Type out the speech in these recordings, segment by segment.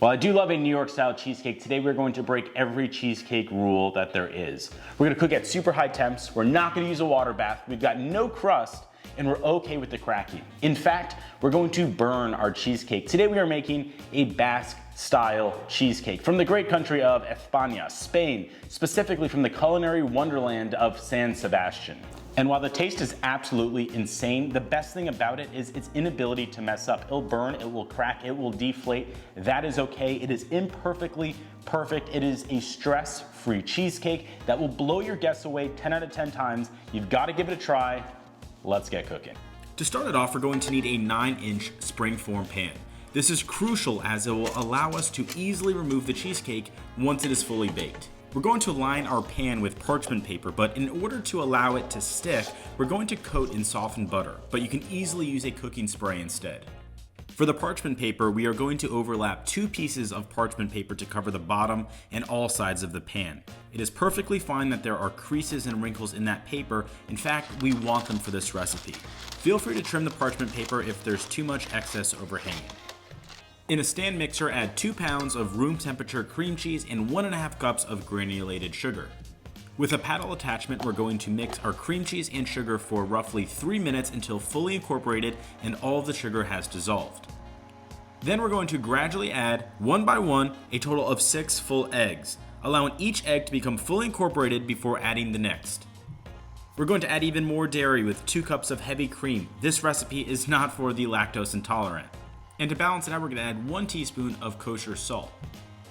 While I do love a New York style cheesecake, today we're going to break every cheesecake rule that there is. We're gonna cook at super high temps, we're not gonna use a water bath, we've got no crust, and we're okay with the cracking. In fact, we're going to burn our cheesecake. Today we are making a Basque style cheesecake from the great country of España, Spain, specifically from the culinary wonderland of San Sebastian. And while the taste is absolutely insane, the best thing about it is its inability to mess up. It'll burn, it will crack, it will deflate. That is okay. It is imperfectly perfect. It is a stress-free cheesecake that will blow your guests away 10 out of 10 times. You've got to give it a try. Let's get cooking. To start it off, we're going to need a 9-inch springform pan. This is crucial as it will allow us to easily remove the cheesecake once it is fully baked. We're going to line our pan with parchment paper, but in order to allow it to stick, we're going to coat in softened butter, but you can easily use a cooking spray instead. For the parchment paper, we are going to overlap 2 pieces of parchment paper to cover the bottom and all sides of the pan. It is perfectly fine that there are creases and wrinkles in that paper. In fact, we want them for this recipe. Feel free to trim the parchment paper if there's too much excess overhanging. In a stand mixer, add 2 pounds of room temperature cream cheese and 1.5 cups of granulated sugar. With a paddle attachment, we're going to mix our cream cheese and sugar for roughly 3 minutes until fully incorporated and all of the sugar has dissolved. Then we're going to gradually add, one by one, a total of 6 full eggs, allowing each egg to become fully incorporated before adding the next. We're going to add even more dairy with 2 cups of heavy cream. This recipe is not for the lactose intolerant. And to balance it out, we're going to add 1 teaspoon of kosher salt.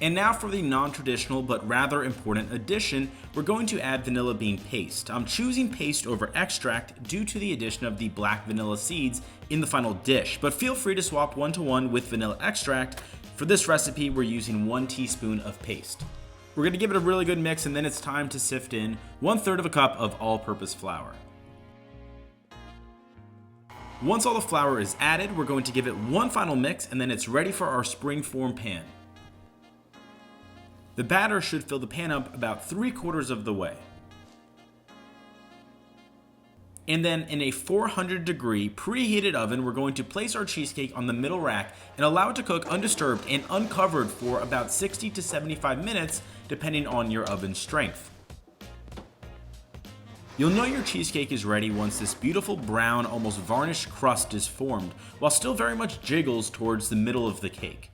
And now for the non-traditional but rather important addition, we're going to add vanilla bean paste. I'm choosing paste over extract due to the addition of the black vanilla seeds in the final dish, but feel free to swap 1-to-1 with vanilla extract. For this recipe, we're using 1 teaspoon of paste. We're going to give it a really good mix, and then it's time to sift in 1/3 of a cup of all-purpose flour. Once all the flour is added, we're going to give it one final mix, and then it's ready for our springform pan. The batter should fill the pan up about 3/4 of the way. And then in a 400-degree preheated oven, we're going to place our cheesecake on the middle rack and allow it to cook undisturbed and uncovered for about 60 to 75 minutes, depending on your oven strength. You'll know your cheesecake is ready once this beautiful brown, almost varnished crust is formed, while still very much jiggles towards the middle of the cake.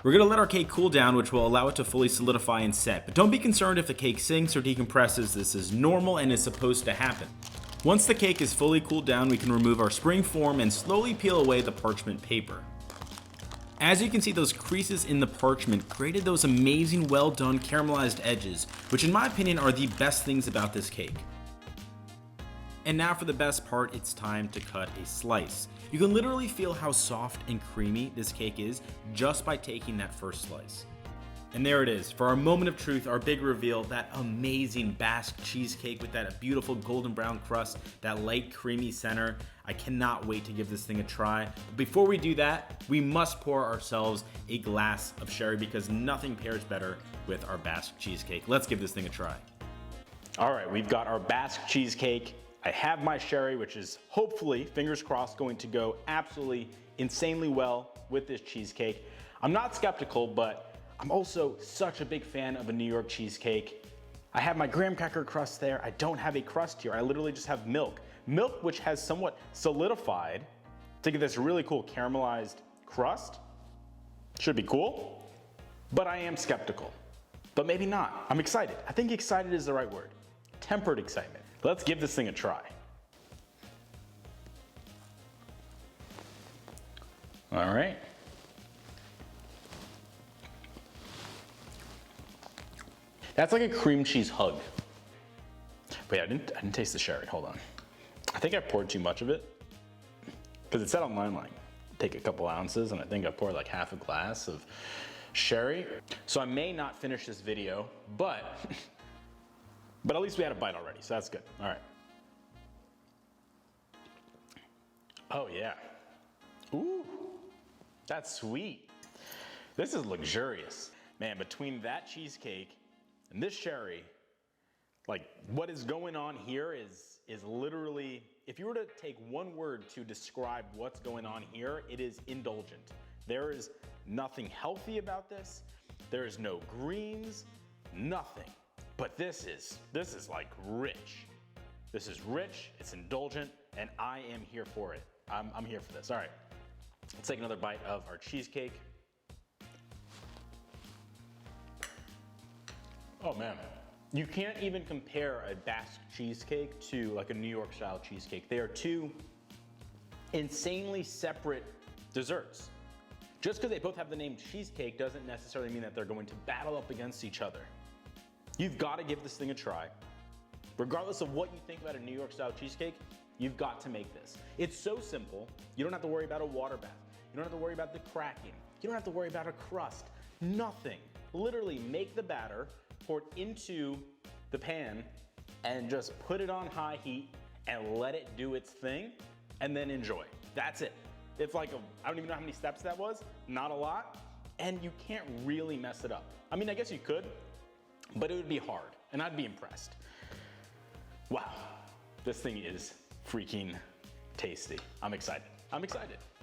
We're going to let our cake cool down, which will allow it to fully solidify and set, but don't be concerned if the cake sinks or decompresses. This is normal and is supposed to happen. Once the cake is fully cooled down, we can remove our springform and slowly peel away the parchment paper. As you can see, those creases in the parchment created those amazing well done caramelized edges, which in my opinion are the best things about this cake. And now for the best part, it's time to cut a slice. You can literally feel how soft and creamy this cake is just by taking that first slice. And there it is, for our moment of truth, our big reveal, that amazing Basque cheesecake with that beautiful golden brown crust, that light creamy center. I cannot wait to give this thing a try. But before we do that, we must pour ourselves a glass of sherry because nothing pairs better with our Basque cheesecake. Let's give this thing a try. All right, we've got our Basque cheesecake. I have my sherry, which is hopefully, fingers crossed, going to go absolutely insanely well with this cheesecake. I'm not skeptical, but I'm also such a big fan of a New York cheesecake. I have my graham cracker crust there. I don't have a crust here. I literally just have milk. Milk which has somewhat solidified to get this really cool caramelized crust. Should be cool, but I am skeptical. But maybe not. I'm excited. I think excited is the right word. Tempered excitement. Let's give this thing a try. All right. That's like a cream cheese hug. Wait, I didn't taste the sherry, hold on. I think I poured too much of it because it said online like take a couple ounces, and I think I poured like half a glass of sherry. So I may not finish this video, but at least we had a bite already, so that's good. All right. Oh yeah. Ooh, that's sweet. This is luxurious. Man, between that cheesecake and this sherry, like what is going on here is literally, if you were to take one word to describe what's going on here, it is indulgent. There is nothing healthy about this. There is no greens, nothing. But this is like rich. This is rich, it's indulgent, and I am here for it. I'm here for this. All right, let's take another bite of our cheesecake. Oh man, you can't even compare a Basque cheesecake to like a New York style cheesecake. They are two insanely separate desserts. Just because they both have the name cheesecake doesn't necessarily mean that they're going to battle up against each other. You've got to give this thing a try. Regardless of what you think about a New York style cheesecake, you've got to make this. It's so simple. You don't have to worry about a water bath. You don't have to worry about the cracking. You don't have to worry about a crust. Nothing. Literally make the batter, pour it into the pan, and just put it on high heat and let it do its thing, and then enjoy. That's it. It's like I don't even know how many steps that was, not a lot, and you can't really mess it up. I mean, I guess you could, but it would be hard, and I'd be impressed. Wow, this thing is freaking tasty. I'm excited. I'm excited.